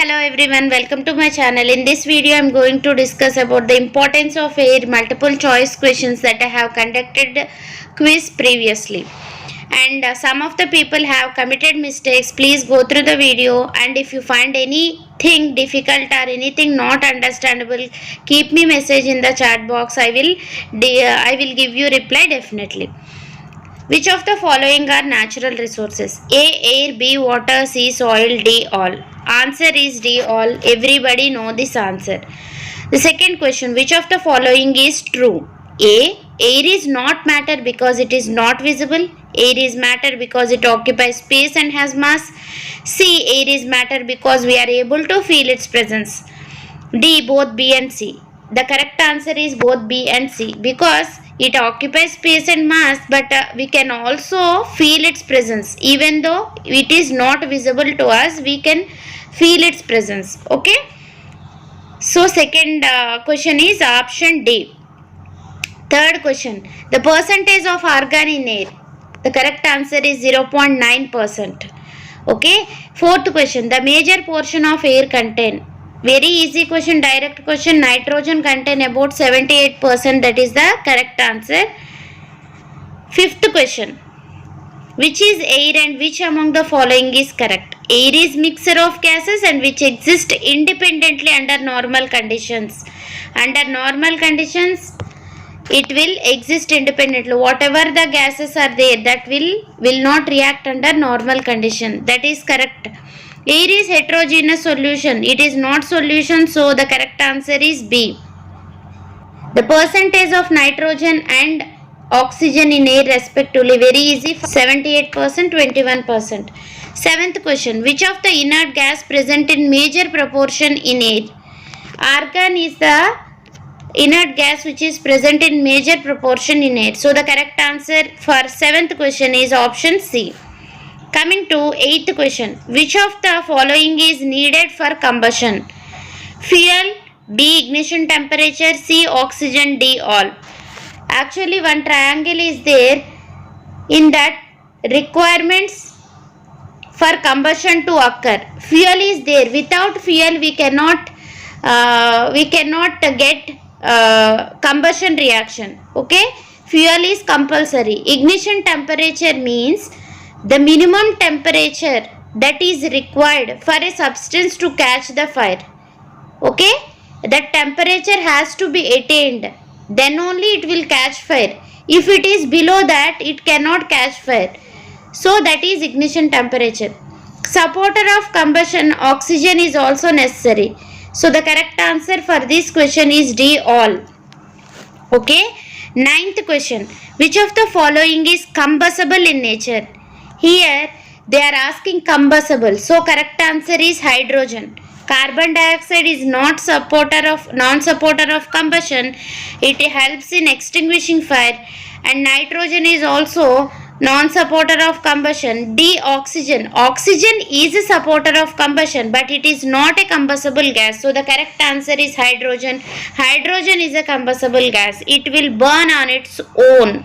hello everyone, welcome to my channel. In this video, I am going to discuss about the importance of air multiple choice questions that I have conducted quiz previously. And some of the people have committed mistakes. Please go through the video, and if you find anything difficult or anything not understandable, keep me message in the chat box. I will give you reply definitely. Which of the following are natural resources? A. Air, B. Water, C. Soil, D. All. Answer is D. All. Everybody know this answer. The second question, which of the following is true? A. Air is not matter because it is not visible. Air is matter because it occupies space and has mass. C. Air is matter because we are able to feel its presence. D. Both B and C. The correct answer is both B and C because it occupies space and mass, but we can also feel its presence. Even though it is not visible to us, we can feel its presence. Okay. So second question is option D. Third question, the percentage of argon in air. The correct answer is 0.9%. Okay. Fourth question, the major portion of air contain. Very easy question, direct question. Nitrogen contain about 78%. That is the correct answer. Fifth question, which is air and which among the following is correct? Air is mixture of gases and which exist independently under normal conditions. Under normal conditions, it will exist independently. Whatever the gases are there, that will not react under normal condition. That is correct. Air is heterogeneous solution. It is not solution, so the correct answer is B. The percentage of nitrogen and oxygen in air respectively, very easy, 78%, 21%. Seventh question, which of the inert gas present in major proportion in air? Argon is the inert gas which is present in major proportion in air. So the correct answer for seventh question is option C. Coming to eighth question, which of the following is needed for combustion? Fuel, B. Ignition temperature, C. Oxygen, D. All. Actually, one triangle is there in that requirements for combustion to occur. Fuel is there. Without fuel, we cannot get combustion reaction. Okay, fuel is compulsory. Ignition temperature means the minimum temperature that is required for a substance to catch the fire. Okay, that temperature has to be attained, then only it will catch fire. If it is below that, it cannot catch fire. So that is ignition temperature. Supporter of combustion, oxygen is also necessary. So the correct answer for this question is D. All. Okay. Ninth question, which of the following is combustible in nature? Here they are asking combustible. So correct answer is hydrogen. Carbon dioxide is non-supporter of combustion. It helps in extinguishing fire, and nitrogen is also non-supporter of combustion. D. Oxygen. Oxygen is a supporter of combustion, but it is not a combustible gas. So the correct answer is hydrogen. Hydrogen is a combustible gas. It will burn on its own.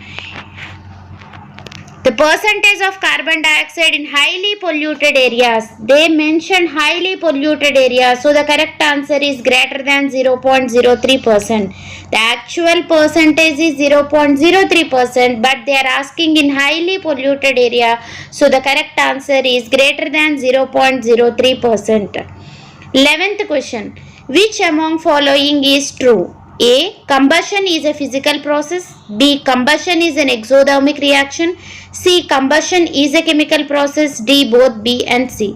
The percentage of carbon dioxide in highly polluted areas. They mentioned highly polluted areas. So the correct answer is greater than 0.03%. The actual percentage is 0.03%, but they are asking in highly polluted area. So the correct answer is greater than 0.03%. 11th question, which among following is true? A. Combustion is a physical process. B. Combustion is an exothermic reaction. C. Combustion is a chemical process. D. Both B and C.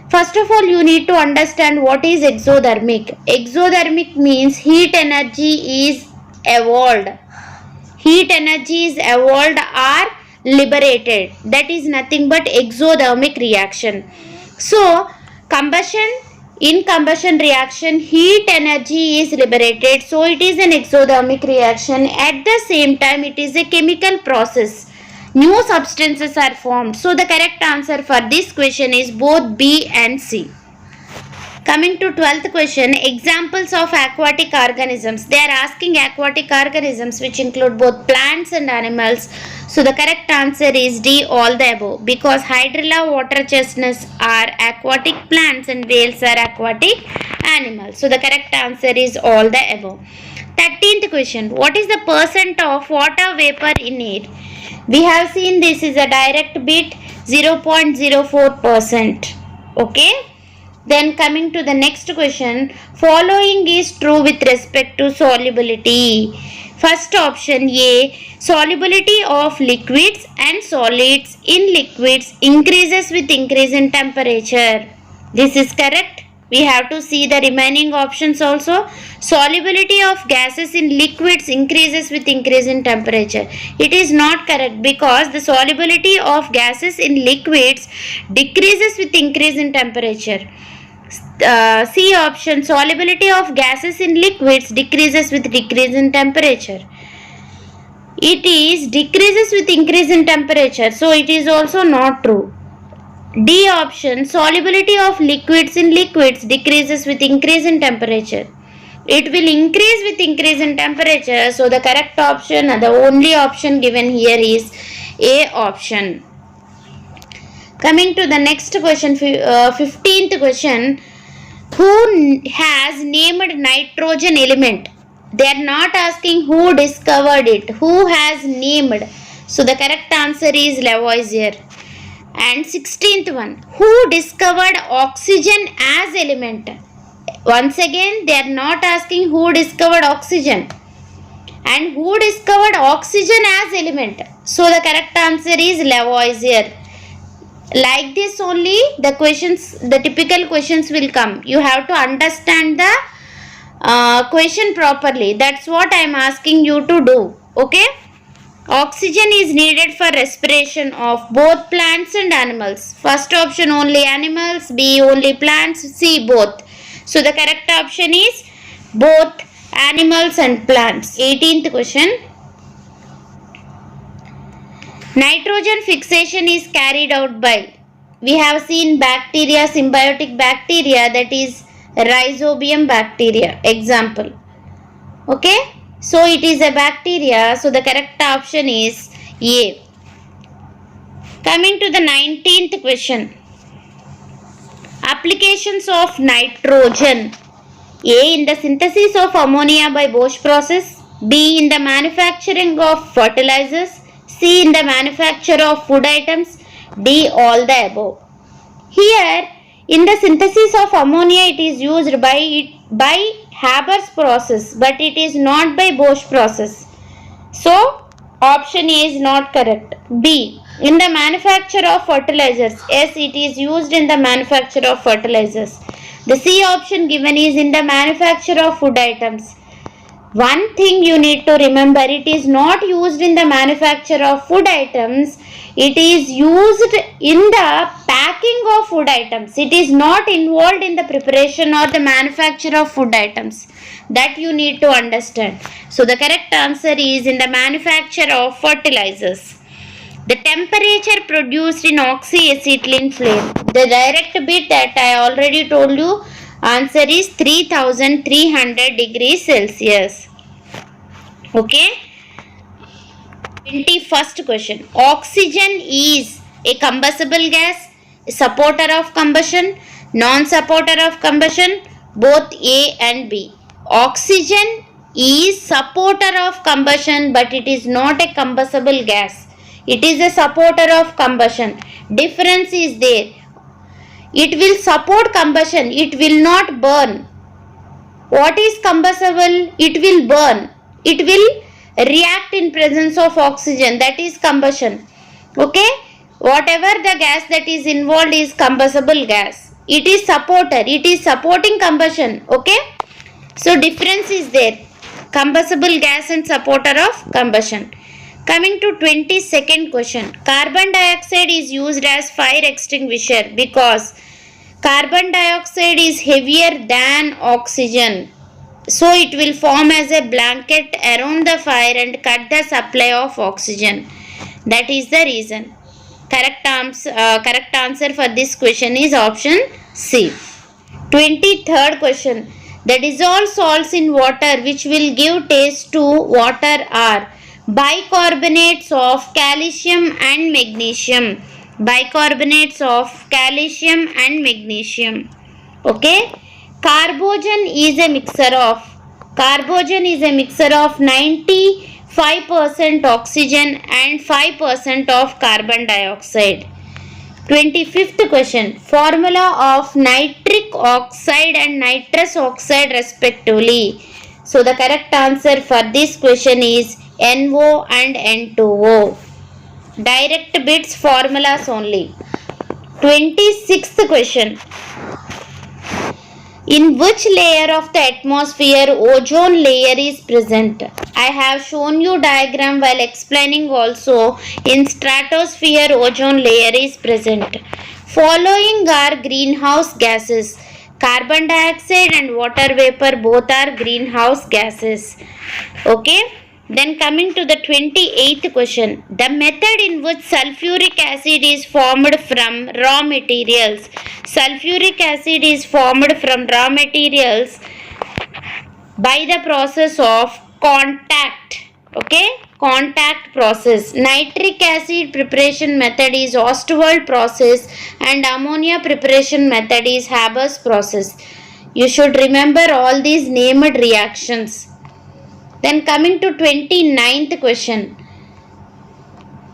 First of all, you need to understand what is exothermic. Exothermic means heat energy is evolved. Heat energy is evolved or liberated. That is nothing but exothermic reaction. So, in combustion reaction, heat energy is liberated, so it is an exothermic reaction. At the same time, it is a chemical process. New substances are formed. So the correct answer for this question is both B and C. Coming to 12th question, examples of aquatic organisms. They are asking aquatic organisms which include both plants and animals. So the correct answer is D, all the above, because hydrilla, water chestnuts are aquatic plants and whales are aquatic animals. So the correct answer is all the above. 13th question, what is the percent of water vapor in air? We have seen this is a direct bit, 0.04%. Okay. Then coming to the next question, following is true with respect to solubility. First option A, solubility of liquids and solids in liquids increases with increase in temperature. This is correct. We have to see the remaining options also. Solubility of gases in liquids increases with increase in temperature. It is not correct, because the solubility of gases in liquids decreases with increase in temperature. C option, solubility of gases in liquids decreases with decrease in temperature. It is decreases with increase in temperature, so it is also not true. D option, solubility of liquids in liquids decreases with increase in temperature. It will increase with increase in temperature, so the correct option, the only option given here is A option. Coming to the next question, 15th question, who has named nitrogen element? They are not asking who discovered it, who has named. So the correct answer is Lavoisier. And 16th one, who discovered oxygen as element? Once again, they are not asking who discovered oxygen and who discovered oxygen as element. So the correct answer is Lavoisier. Like this only the questions, the typical questions will come. You have to understand the question properly. That's what I am asking you to do. Okay. Oxygen is needed for respiration of both plants and animals. First option only animals, B only plants, C both. So the correct option is both animals and plants. 18th question, nitrogen fixation is carried out by, we have seen bacteria, symbiotic bacteria, that is Rhizobium bacteria example. Okay, so it is a bacteria, so the correct option is A. Coming to the 19th question, applications of nitrogen. A, in the synthesis of ammonia by Bosch process. B, in the manufacturing of fertilizers. C, in the manufacture of food items. D, all the above. Here, in the synthesis of ammonia, it is used by Haber's process, but it is not by Bosch process. So, option A is not correct. B, in the manufacture of fertilizers. Yes, it is used in the manufacture of fertilizers. The C option given is in the manufacture of food items. One thing you need to remember, it is not used in the manufacture of food items. It is used in the packing of food items. It is not involved in the preparation or the manufacture of food items. That you need to understand. So the correct answer is in the manufacture of fertilizers. The temperature produced in oxyacetylene flame. The direct bit that I already told you, answer is 3300 degrees Celsius. Okay. 21st question. Oxygen is a combustible gas, a supporter of combustion, non-supporter of combustion, both A and B. Oxygen is supporter of combustion, but it is not a combustible gas. It is a supporter of combustion. Difference is there. It will support combustion. It will not burn. What is combustible? It will burn. It will react in presence of oxygen. That is combustion. Okay. Whatever the gas that is involved is combustible gas. It is supporter. It is supporting combustion. Okay. So difference is there. Combustible gas and supporter of combustion. Coming to 22nd question. Carbon dioxide is used as fire extinguisher because carbon dioxide is heavier than oxygen. So it will form as a blanket around the fire and cut the supply of oxygen. That is the reason. Correct answer for this question is option C. 23rd question. The dissolved salts in water which will give taste to water are Bicarbonates of calcium and magnesium. Bicarbonates of calcium and magnesium. Okay. Carbogen is a mixture of 95% oxygen and 5% of carbon dioxide. 25th question. Formula of nitric oxide and nitrous oxide respectively. So the correct answer for this question is NO and N2O. Direct bits formulas only. 26th question. In which layer of the atmosphere ozone layer is present? I have shown you diagram while explaining also. In stratosphere ozone layer is present. Following are greenhouse gases. Carbon dioxide and water vapor both are greenhouse gases. Okay. Then coming to the 28th question. The method in which sulfuric acid is formed from raw materials. Sulfuric acid is formed from raw materials by the process of contact. Okay, contact process. Nitric acid preparation method is Ostwald process and ammonia preparation method is Haber's process. You should remember all these named reactions. Then coming to 29th question.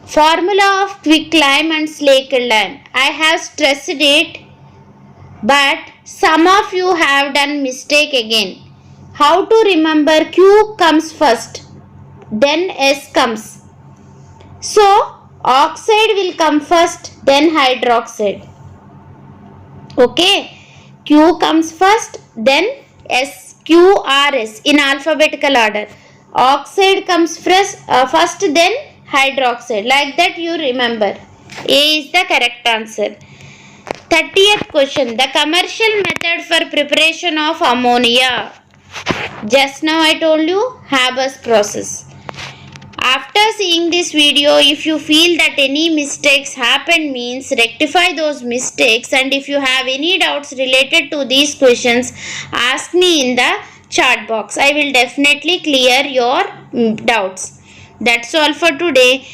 Formula of quicklime and slaked-lime. I have stressed it, but some of you have done mistake again. How to remember? Q comes first, then S comes. So oxide will come first, then hydroxide. Okay, Q comes first, then S. QRS in alphabetical order. Oxide comes first, then hydroxide. Like that you remember. A is the correct answer. 30th question. The commercial method for preparation of ammonia. Just now I told you Haber's process. After seeing this video, if you feel that any mistakes happened means rectify those mistakes, and if you have any doubts related to these questions, ask me in the chat box. I will definitely clear your doubts. That's all for today.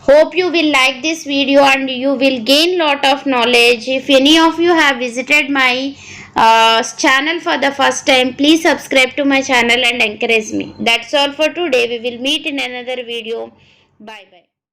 Hope you will like this video and you will gain lot of knowledge. If any of you have visited my channel for the first time, please subscribe to my channel and encourage me. That's all for today. We will meet in another video. Bye bye.